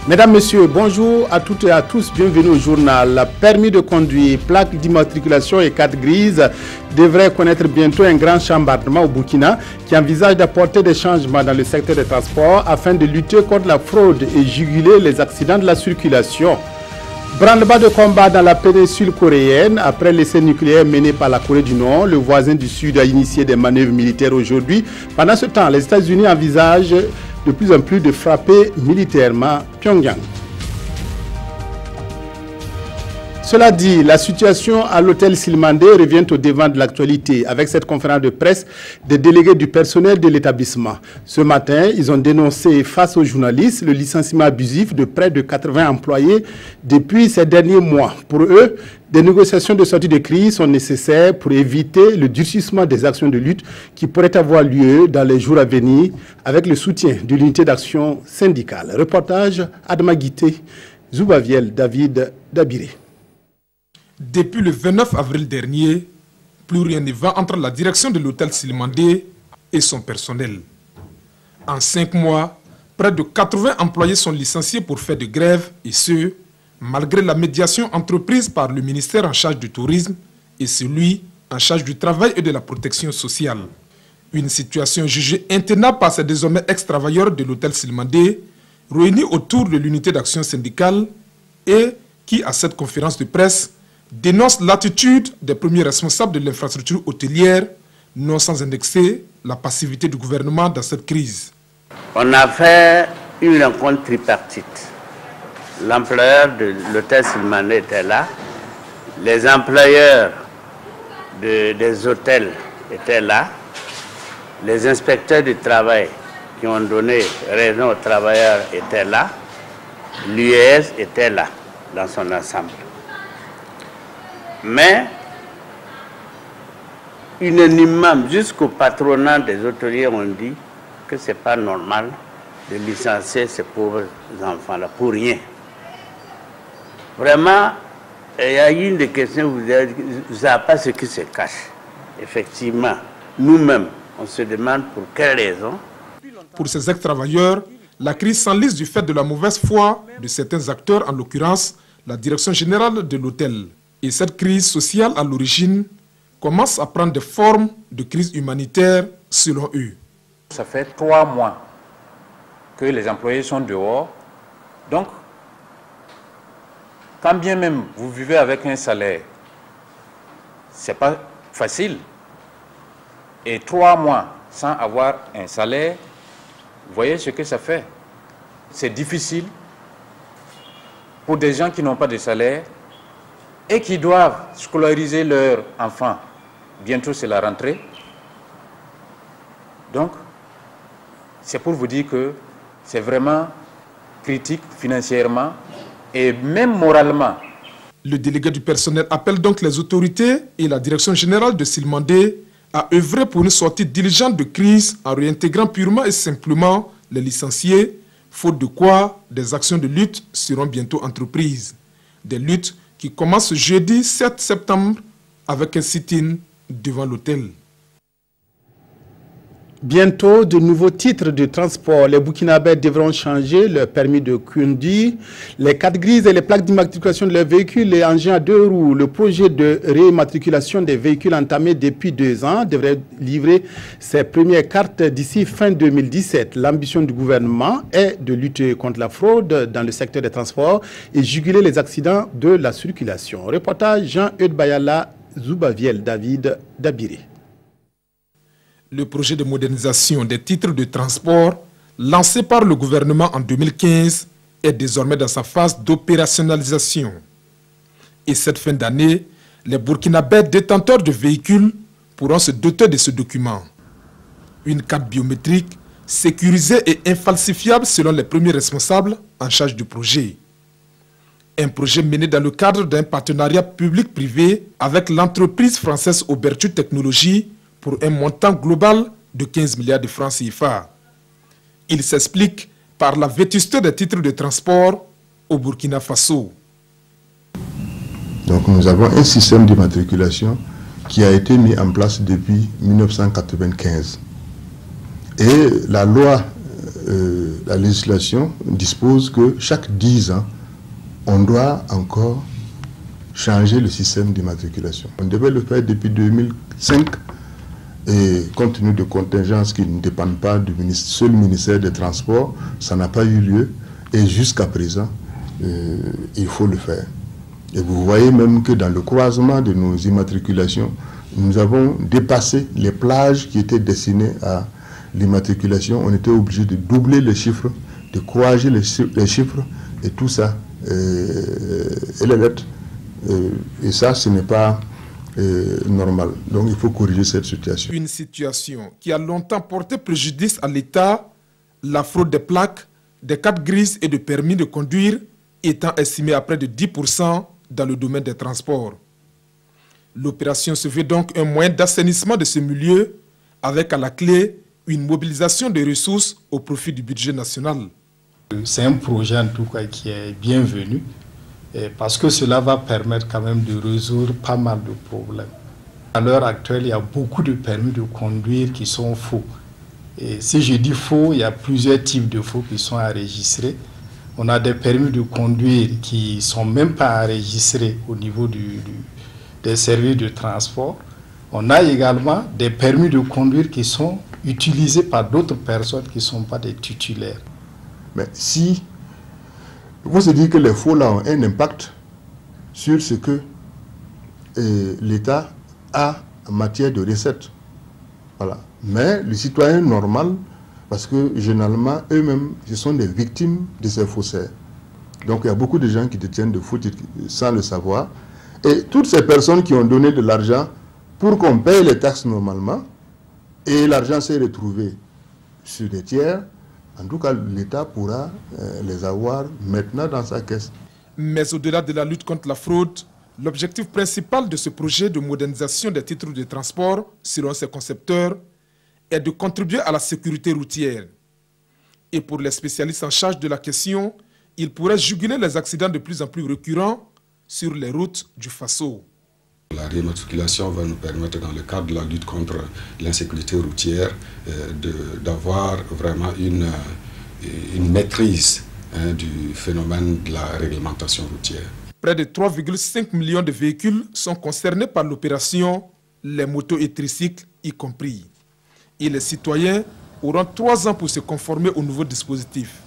Mesdames, Messieurs, bonjour à toutes et à tous, bienvenue au journal. Permis de conduire, plaque d'immatriculation et carte grise devraient connaître bientôt un grand chambardement au Burkina qui envisage d'apporter des changements dans le secteur des transports afin de lutter contre la fraude et juguler les accidents de la circulation. Branle-bas de combat dans la péninsule coréenne après l'essai nucléaire mené par la Corée du Nord. Le voisin du Sud a initié des manœuvres militaires aujourd'hui. Pendant ce temps, les États-Unis envisagent de plus en plus de frapper militairement Pyongyang. Cela dit, la situation à l'hôtel Silmandé revient au devant de l'actualité avec cette conférence de presse des délégués du personnel de l'établissement. Ce matin, ils ont dénoncé face aux journalistes le licenciement abusif de près de 80 employés depuis ces derniers mois. Pour eux, des négociations de sortie de crise sont nécessaires pour éviter le durcissement des actions de lutte qui pourraient avoir lieu dans les jours à venir avec le soutien de l'unité d'action syndicale. Reportage Adama Guité, Zoubaviel, David Dabiré. Depuis le 29 avril dernier, plus rien ne va entre la direction de l'hôtel Silmandé et son personnel. En 5 mois, près de 80 employés sont licenciés pour faire de grève et ce, malgré la médiation entreprise par le ministère en charge du tourisme et celui en charge du travail et de la protection sociale. Une situation jugée intenable par ces désormais ex-travailleurs de l'hôtel Silmandé, réunis autour de l'unité d'action syndicale et qui, à cette conférence de presse, dénonce l'attitude des premiers responsables de l'infrastructure hôtelière, non sans indexer la passivité du gouvernement dans cette crise. On a fait une rencontre tripartite. L'employeur de l'hôtel Silmandé était là, les employeurs des hôtels étaient là, les inspecteurs du travail qui ont donné raison aux travailleurs étaient là, l'UES était là dans son ensemble. Mais, unanimement, jusqu'au patronat des hôteliers ont dit que ce n'est pas normal de licencier ces pauvres enfants-là pour rien. Vraiment, il y a une des questions, vous n'avez pas ce qui se cache. Effectivement, nous-mêmes, on se demande pour quelle raison. Pour ces ex-travailleurs, la crise s'enlise du fait de la mauvaise foi de certains acteurs, en l'occurrence la direction générale de l'hôtel. Et cette crise sociale à l'origine commence à prendre des formes de crise humanitaire selon eux. Ça fait 3 mois que les employés sont dehors. Donc, quand bien même vous vivez avec un salaire, ce n'est pas facile. Et 3 mois sans avoir un salaire, vous voyez ce que ça fait. C'est difficile pour des gens qui n'ont pas de salaire et qui doivent scolariser leurs enfants. Bientôt, c'est la rentrée. Donc, c'est pour vous dire que c'est vraiment critique financièrement et même moralement. Le délégué du personnel appelle donc les autorités et la direction générale de Silmandé à œuvrer pour une sortie diligente de crise en réintégrant purement et simplement les licenciés, faute de quoi des actions de lutte seront bientôt entreprises. Des luttes qui commence ce jeudi 7 septembre avec un sit-in devant l'hôtel. Bientôt, de nouveaux titres de transport. Les Burkinabés devront changer leur permis de conduire, les cartes grises et les plaques d'immatriculation de leurs véhicules, les engins à 2 roues. Le projet de réimmatriculation des véhicules entamé depuis 2 ans devrait livrer ses premières cartes d'ici fin 2017. L'ambition du gouvernement est de lutter contre la fraude dans le secteur des transports et juguler les accidents de la circulation. Reportage Jean-Eudes Bayala, Zoubaviel, David Dabiré. Le projet de modernisation des titres de transport, lancé par le gouvernement en 2015, est désormais dans sa phase d'opérationnalisation. Et cette fin d'année, les Burkinabés détenteurs de véhicules pourront se doter de ce document. Une carte biométrique sécurisée et infalsifiable selon les premiers responsables en charge du projet. Un projet mené dans le cadre d'un partenariat public-privé avec l'entreprise française Auberture Technologies pour un montant global de 15 milliards de francs CFA. Il s'explique par la vétusté des titres de transport au Burkina Faso. Donc nous avons un système d'immatriculation qui a été mis en place depuis 1995. Et la loi la législation dispose que chaque 10 ans, on doit encore changer le système d'immatriculation. On devait le faire depuis 2005 et compte tenu de contingences qui ne dépendent pas du seul ministère des Transports, ça n'a pas eu lieu et jusqu'à présent, il faut le faire. Et vous voyez même que dans le croisement de nos immatriculations, nous avons dépassé les plages qui étaient destinées à l'immatriculation. On était obligé de doubler les chiffres, de croiser les chiffres et tout ça, et les lettres. Et ça, ce n'est pas normal. Donc il faut corriger cette situation. Une situation qui a longtemps porté préjudice à l'État, la fraude des plaques, des cartes grises et de permis de conduire étant estimée à près de 10% dans le domaine des transports. L'opération se veut donc un moyen d'assainissement de ce milieu avec à la clé une mobilisation des ressources au profit du budget national. C'est un projet en tout cas qui est bienvenu parce que cela va permettre quand même de résoudre pas mal de problèmes. À l'heure actuelle, il y a beaucoup de permis de conduire qui sont faux. Et si je dis faux, il y a plusieurs types de faux qui sont enregistrés. On a des permis de conduire qui ne sont même pas enregistrés au niveau des services de transport. On a également des permis de conduire qui sont utilisés par d'autres personnes qui ne sont pas des titulaires. Mais si, il faut se dire que les faux là ont un impact sur ce que l'État a en matière de recettes. Voilà. Mais le citoyen normal, parce que généralement, eux-mêmes, ce sont des victimes de ces faussaires. Donc il y a beaucoup de gens qui détiennent de faux titres sans le savoir. Et toutes ces personnes qui ont donné de l'argent pour qu'on paye les taxes normalement, et l'argent s'est retrouvé sur des tiers, en tout cas l'État pourra les avoir maintenant dans sa caisse. Mais au-delà de la lutte contre la fraude, l'objectif principal de ce projet de modernisation des titres de transport, selon ses concepteurs, est de contribuer à la sécurité routière. Et pour les spécialistes en charge de la question, il pourrait juguler les accidents de plus en plus récurrents sur les routes du Faso. La rématriculation va nous permettre, dans le cadre de la lutte contre l'insécurité routière, d'avoir vraiment une maîtrise du phénomène de la réglementation routière. Près de 3,5 millions de véhicules sont concernés par l'opération, les motos et tricycles y compris. Et les citoyens auront 3 ans pour se conformer au nouveau dispositif.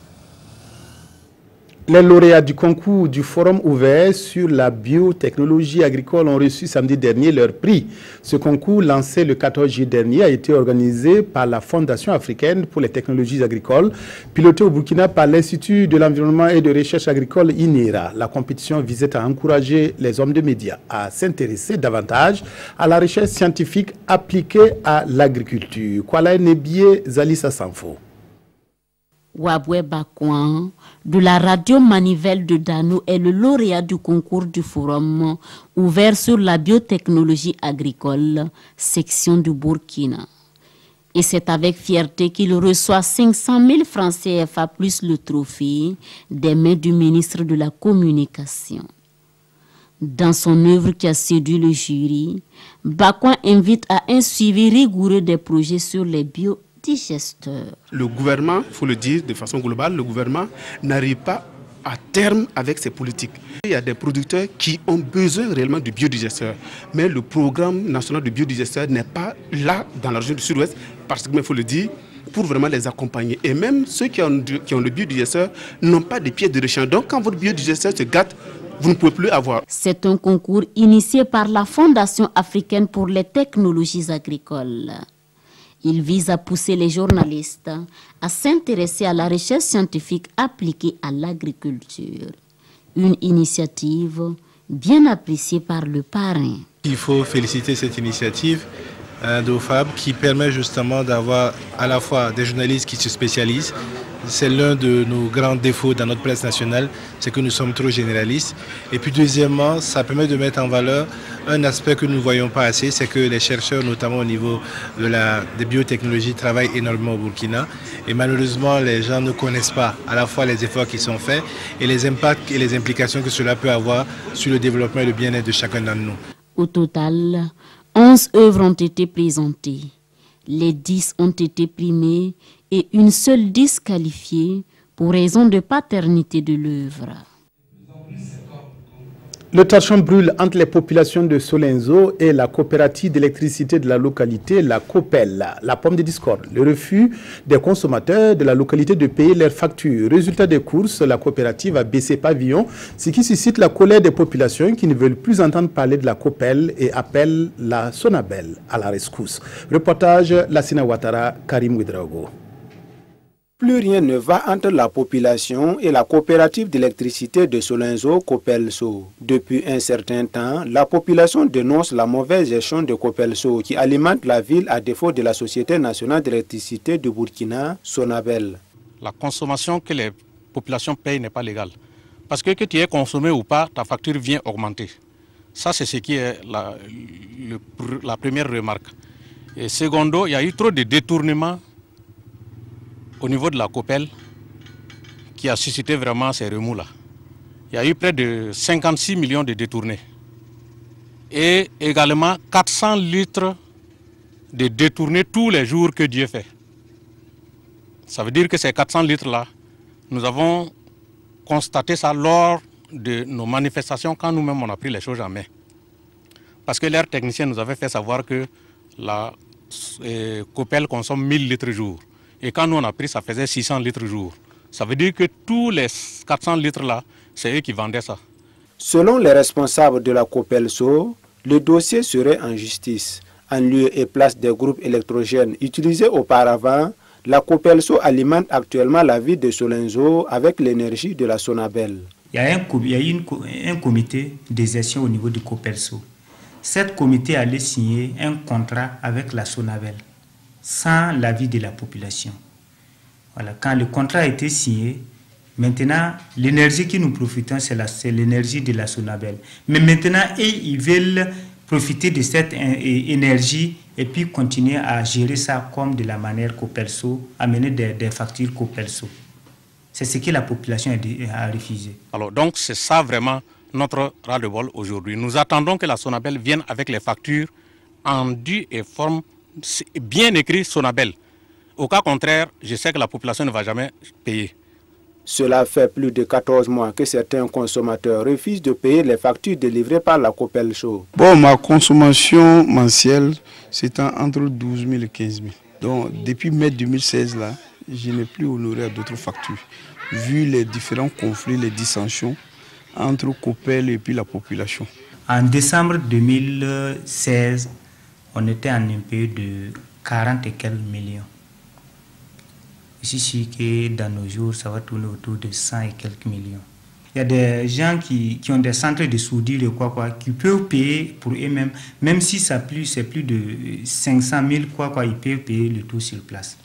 Les lauréats du concours du Forum ouvert sur la biotechnologie agricole ont reçu samedi dernier leur prix. Ce concours, lancé le 14 juillet dernier, a été organisé par la Fondation africaine pour les technologies agricoles, piloté au Burkina par l'Institut de l'environnement et de recherche agricole INERA. La compétition visait à encourager les hommes de médias à s'intéresser davantage à la recherche scientifique appliquée à l'agriculture. Kwala Nebie Zalissa Sanfo. Wabwe Bakouan, de la radio Manivelle de Dano, est le lauréat du concours du Forum ouvert sur la biotechnologie agricole, section du Burkina. Et c'est avec fierté qu'il reçoit 500 000 francs CFA plus le trophée des mains du ministre de la Communication. Dans son œuvre qui a séduit le jury, Bakouan invite à un suivi rigoureux des projets sur les biodigesteur. Le gouvernement, il faut le dire de façon globale, le gouvernement n'arrive pas à terme avec ses politiques. Il y a des producteurs qui ont besoin réellement du biodigesteur, mais le programme national de biodigesteur n'est pas là dans la région du Sud-Ouest, parce qu'il faut le dire, pour vraiment les accompagner. Et même ceux qui ont le biodigesteur n'ont pas de pieds de rechange. Donc quand votre biodigesteur se gâte, vous ne pouvez plus avoir. C'est un concours initié par la Fondation africaine pour les technologies agricoles. Il vise à pousser les journalistes à s'intéresser à la recherche scientifique appliquée à l'agriculture. Une initiative bien appréciée par le parrain. Il faut féliciter cette initiative d'OFAB qui permet justement d'avoir à la fois des journalistes qui se spécialisent. C'est l'un de nos grands défauts dans notre presse nationale, c'est que nous sommes trop généralistes. Et puis deuxièmement, ça permet de mettre en valeur un aspect que nous ne voyons pas assez, c'est que les chercheurs, notamment au niveau des biotechnologies, travaillent énormément au Burkina. Et malheureusement, les gens ne connaissent pas à la fois les efforts qui sont faits et les impacts et les implications que cela peut avoir sur le développement et le bien-être de chacun d'entre nous. Au total, 11 œuvres ont été présentées. Les 10 ont été primées et une seule disqualifiée pour raison de paternité de l'œuvre. Le torchon brûle entre les populations de Solenzo et la coopérative d'électricité de la localité, la COPEL, la pomme de discorde. Le refus des consommateurs de la localité de payer leurs factures. Résultat des courses, la coopérative a baissé pavillon, ce qui suscite la colère des populations qui ne veulent plus entendre parler de la COPEL et appellent la Sonabel à la rescousse. Reportage Lassina Ouattara, Karim Ouedraogo. Plus rien ne va entre la population et la coopérative d'électricité de Solenzo, Copelso. Depuis un certain temps, la population dénonce la mauvaise gestion de Copelso qui alimente la ville à défaut de la Société nationale d'électricité du Burkina, Sonabel. La consommation que les populations payent n'est pas légale. Parce que tu es consommé ou pas, ta facture vient augmenter. Ça, c'est ce qui est la première remarque. Et secondo, il y a eu trop de détournements au niveau de la COPEL qui a suscité vraiment ces remous-là. Il y a eu près de 56 millions de détournés. Et également 400 litres de détournés tous les jours que Dieu fait. Ça veut dire que ces 400 litres-là, nous avons constaté ça lors de nos manifestations quand nous-mêmes on a pris les choses en main. Parce que l'air technicien nous avait fait savoir que la COPEL consomme 1000 litres jour. Et quand nous on a pris, ça faisait 600 litres jour. Ça veut dire que tous les 400 litres-là, c'est eux qui vendaient ça. Selon les responsables de la COPELSO, le dossier serait en justice. En lieu et place des groupes électrogènes utilisés auparavant, la COPELSO alimente actuellement la ville de Solenzo avec l'énergie de la Sonabel. Il y a un comité de gestion au niveau du COPELSO. Cet comité allait signer un contrat avec la Sonabel, sans l'avis de la population. Voilà, quand le contrat a été signé, maintenant, l'énergie que nous profitons, c'est l'énergie de la Sonabel. Mais maintenant, ils veulent profiter de cette énergie et puis continuer à gérer ça comme de la manière COPELSO, amener des factures COPELSO. C'est ce que la population a refusé. Alors donc, c'est ça vraiment notre ras-le-bol aujourd'hui. Nous attendons que la Sonabel vienne avec les factures en due et forme bien écrit Sonabel. Au cas contraire, je sais que la population ne va jamais payer. Cela fait plus de 14 mois que certains consommateurs refusent de payer les factures délivrées par la COPELSO. Bon, ma consommation mensuelle, c'est entre 12 000 et 15 000. Donc, depuis mai 2016, là, je n'ai plus honoré à d'autres factures. Vu les différents conflits, les dissensions entre COPEL et puis la population. En décembre 2016, on était en impayé de 40 et quelques millions. Je suis que dans nos jours, ça va tourner autour de 100 et quelques millions. Il y a des gens qui ont des centres de soudure et qui peuvent payer pour eux-mêmes, même si c'est plus de 500 000, ils peuvent payer le tout sur place.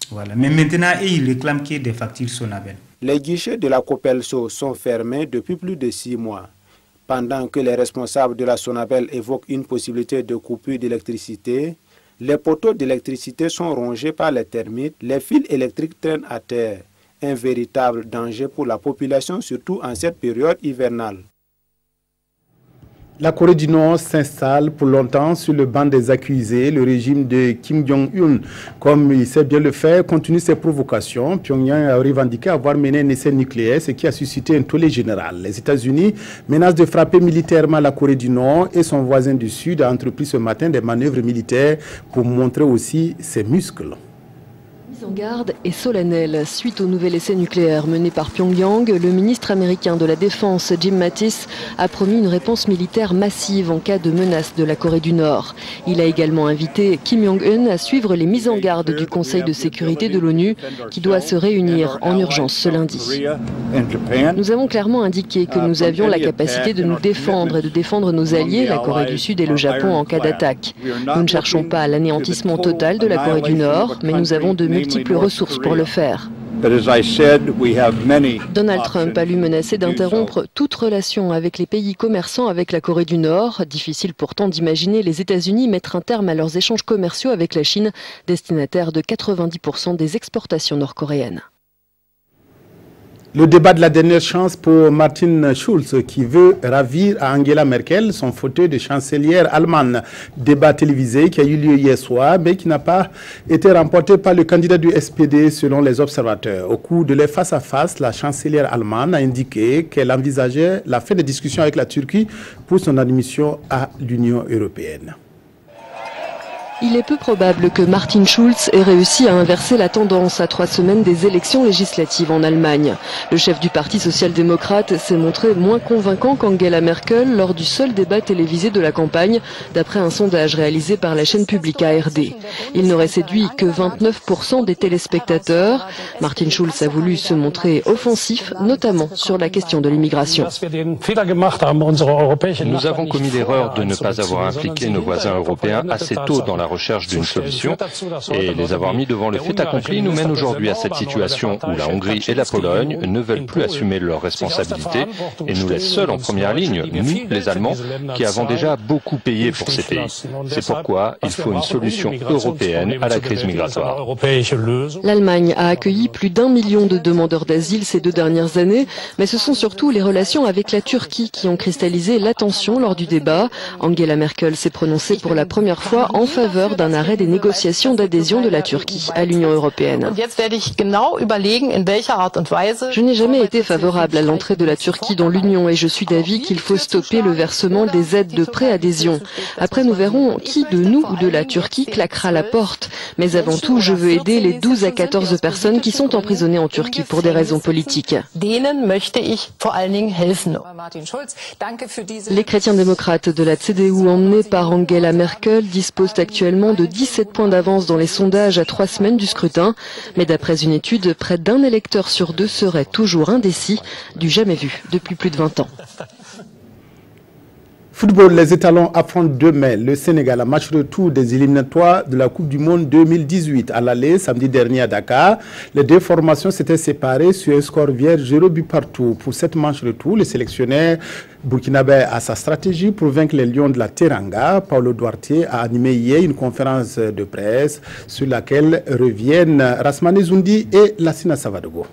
Voilà. Mais maintenant, ils réclament qu'il y ait des factures Sonabel. Les guichets de la COPELSO sont fermés depuis plus de 6 mois. Pendant que les responsables de la Sonabel évoquent une possibilité de coupure d'électricité, les poteaux d'électricité sont rongés par les termites, les fils électriques traînent à terre. Un véritable danger pour la population, surtout en cette période hivernale. La Corée du Nord s'installe pour longtemps sur le banc des accusés. Le régime de Kim Jong-un, comme il sait bien le faire, continue ses provocations. Pyongyang a revendiqué avoir mené un essai nucléaire, ce qui a suscité un tollé général. Les États-Unis menacent de frapper militairement la Corée du Nord et son voisin du Sud a entrepris ce matin des manœuvres militaires pour montrer aussi ses muscles. En garde est solennelle. Suite au nouvel essai nucléaire mené par Pyongyang, le ministre américain de la Défense, Jim Mattis, a promis une réponse militaire massive en cas de menace de la Corée du Nord. Il a également invité Kim Jong-un à suivre les mises en garde du Conseil de sécurité de l'ONU qui doit se réunir en urgence ce lundi. Nous avons clairement indiqué que nous avions la capacité de nous défendre et de défendre nos alliés, la Corée du Sud et le Japon, en cas d'attaque. Nous ne cherchons pas l'anéantissement total de la Corée du Nord, mais nous avons de multiples ressources pour le faire. Donald Trump a lui menacé d'interrompre toute relation avec les pays commerçants avec la Corée du Nord. Difficile pourtant d'imaginer les États-Unis mettre un terme à leurs échanges commerciaux avec la Chine, destinataire de 90% des exportations nord-coréennes. Le débat de la dernière chance pour Martin Schulz qui veut ravir à Angela Merkel son fauteuil de chancelière allemande. Débat télévisé qui a eu lieu hier soir mais qui n'a pas été remporté par le candidat du SPD selon les observateurs. Au cours de leur face-à-face, la chancelière allemande a indiqué qu'elle envisageait la fin des discussions avec la Turquie pour son admission à l'Union européenne. Il est peu probable que Martin Schulz ait réussi à inverser la tendance à 3 semaines des élections législatives en Allemagne. Le chef du Parti social-démocrate s'est montré moins convaincant qu'Angela Merkel lors du seul débat télévisé de la campagne, d'après un sondage réalisé par la chaîne publique ARD. Il n'aurait séduit que 29% des téléspectateurs. Martin Schulz a voulu se montrer offensif, notamment sur la question de l'immigration. Nous avons commis l'erreur de ne pas avoir impliqué nos voisins européens assez tôt dans la recherche d'une solution et les avoir mis devant le fait accompli nous mène aujourd'hui à cette situation où la Hongrie et la Pologne ne veulent plus assumer leurs responsabilités et nous laissent seuls en première ligne, nous, les Allemands, qui avons déjà beaucoup payé pour ces pays. C'est pourquoi il faut une solution européenne à la crise migratoire. L'Allemagne a accueilli plus d'1 million de demandeurs d'asile ces 2 dernières années, mais ce sont surtout les relations avec la Turquie qui ont cristallisé l'attention lors du débat. Angela Merkel s'est prononcée pour la première fois en faveur d'un arrêt des négociations d'adhésion de la Turquie à l'Union européenne. Je n'ai jamais été favorable à l'entrée de la Turquie dans l'Union et je suis d'avis qu'il faut stopper le versement des aides de préadhésion. Après, nous verrons qui de nous ou de la Turquie claquera la porte. Mais avant tout, je veux aider les 12 à 14 personnes qui sont emprisonnées en Turquie pour des raisons politiques. Les chrétiens démocrates de la CDU emmenés par Angela Merkel disposent actuellement de 17 points d'avance dans les sondages à 3 semaines du scrutin. Mais d'après une étude, près d'1 électeur sur 2 serait toujours indécis, du jamais vu depuis plus de 20 ans. Football, les étalons affrontent demain le Sénégal à match retour des éliminatoires de la Coupe du Monde 2018 à l'aller samedi dernier à Dakar. Les 2 formations s'étaient séparées sur un score vierge 0 but partout. Pour cette manche retour, le sélectionneur burkinabé a sa stratégie pour vaincre les Lions de la Teranga. Paulo Duarte a animé hier une conférence de presse sur laquelle reviennent Rasmane Zoundi et Lassina Savadogo.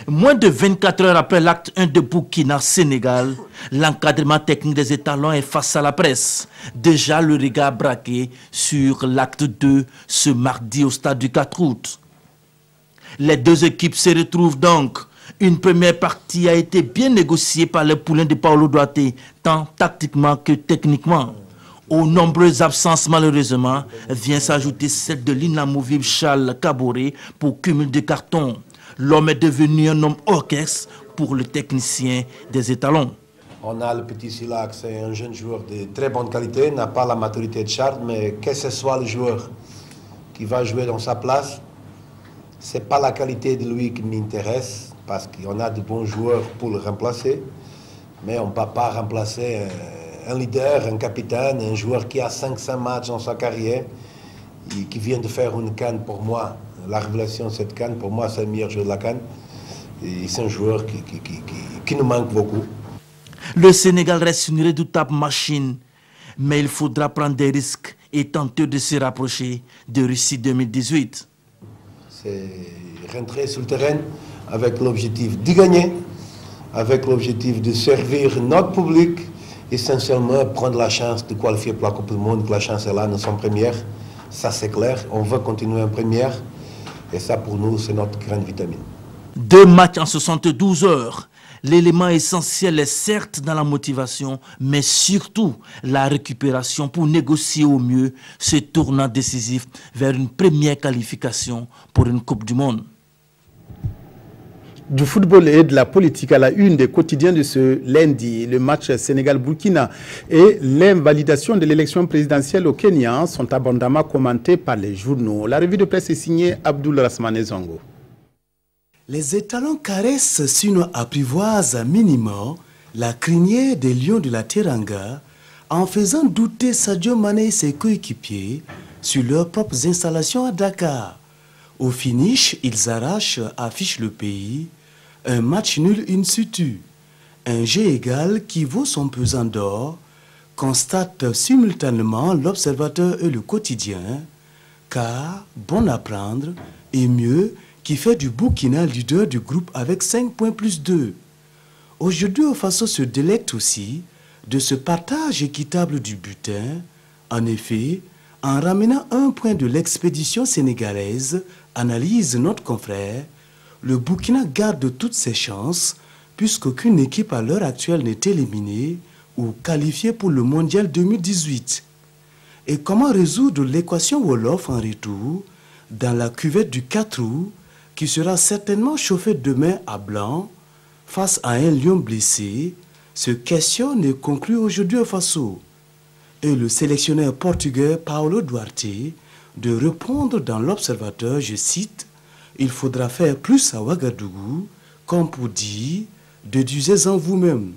Moins de 24 heures après l'acte 1 de Burkina-Sénégal, l'encadrement technique des étalons est face à la presse. Déjà le regard braqué sur l'acte 2 ce mardi au stade du 4 août. Les 2 équipes se retrouvent donc. Une première partie a été bien négociée par les poulains de Paulo Duarte, tant tactiquement que techniquement. Aux nombreuses absences, malheureusement, vient s'ajouter celle de l'inamovible Charles Caboret pour cumul de cartons. L'homme est devenu un homme orchestre pour le technicien des étalons. On a le petit Silac, c'est un jeune joueur de très bonne qualité, n'a pas la maturité de Charles, mais que ce soit le joueur qui va jouer dans sa place, ce n'est pas la qualité de lui qui m'intéresse, parce qu'on a de bons joueurs pour le remplacer, mais on ne peut pas remplacer un leader, un capitaine, un joueur qui a 500 matchs dans sa carrière, et qui vient de faire une canne pour moi. La révélation de cette canne, pour moi, c'est le meilleur joueur de la canne. Et c'est un joueur qui nous manque beaucoup. Le Sénégal reste une redoutable machine, mais il faudra prendre des risques et tenter de se rapprocher de Russie 2018. C'est rentrer sur le terrain avec l'objectif de gagner, avec l'objectif de servir notre public, essentiellement prendre la chance de qualifier pour la Coupe du Monde, que la chance est là, nous sommes premières. Ça c'est clair, on veut continuer en première. Et ça, pour nous, c'est notre grande vitamine. 2 matchs en 72 heures. L'élément essentiel est certes dans la motivation, mais surtout la récupération pour négocier au mieux ce tournant décisif vers une première qualification pour une Coupe du Monde. Du football et de la politique à la une des quotidiens de ce lundi, le match Sénégal-Burkina et l'invalidation de l'élection présidentielle au Kenya sont abondamment commentés par les journaux. La revue de presse est signée Abdoul Rasmane Zongo. Les étalons caressent, sinon apprivoisent minimum, la crinière des Lions de la Teranga en faisant douter Sadio Mané et ses coéquipiers sur leurs propres installations à Dakar. Au finish, ils arrachent, affichent le pays, un match nul in situ, un jeu égal qui vaut son pesant d'or, constate simultanément l'observateur et le quotidien, car bon à prendre et mieux qui fait du Burkina leader du groupe avec 5 points plus 2. Aujourd'hui, au Faso se délecte aussi de ce partage équitable du butin. En effet, en ramenant 1 point de l'expédition sénégalaise, analyse notre confrère, le Burkina garde toutes ses chances puisqu'aucune équipe à l'heure actuelle n'est éliminée ou qualifiée pour le mondial 2018. Et comment résoudre l'équation Wolof en retour dans la cuvette du 4 août qui sera certainement chauffée demain à blanc face à un lion blessé, se questionne et conclut aujourd'hui au Faso. Et le sélectionneur portugais Paulo Duarte de répondre dans l'Observateur, je cite, « Il faudra faire plus à Ouagadougou, comme pour dire, déduisez-en vous-même ».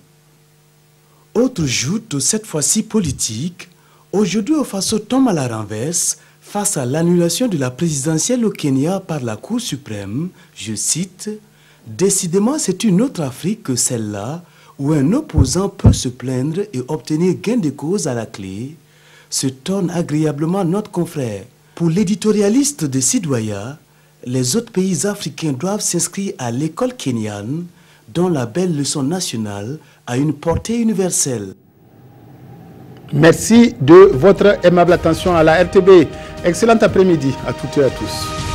Autre joute, cette fois-ci politique, aujourd'hui au Faso tombe à la renverse face à l'annulation de la présidentielle au Kenya par la Cour suprême, je cite, « Décidément, c'est une autre Afrique que celle-là où un opposant peut se plaindre et obtenir gain de cause à la clé », se tourne agréablement notre confrère. Pour l'éditorialiste de Sidoya, les autres pays africains doivent s'inscrire à l'école kenyane dont la belle leçon nationale a une portée universelle. Merci de votre aimable attention à la RTB. Excellent après-midi à toutes et à tous.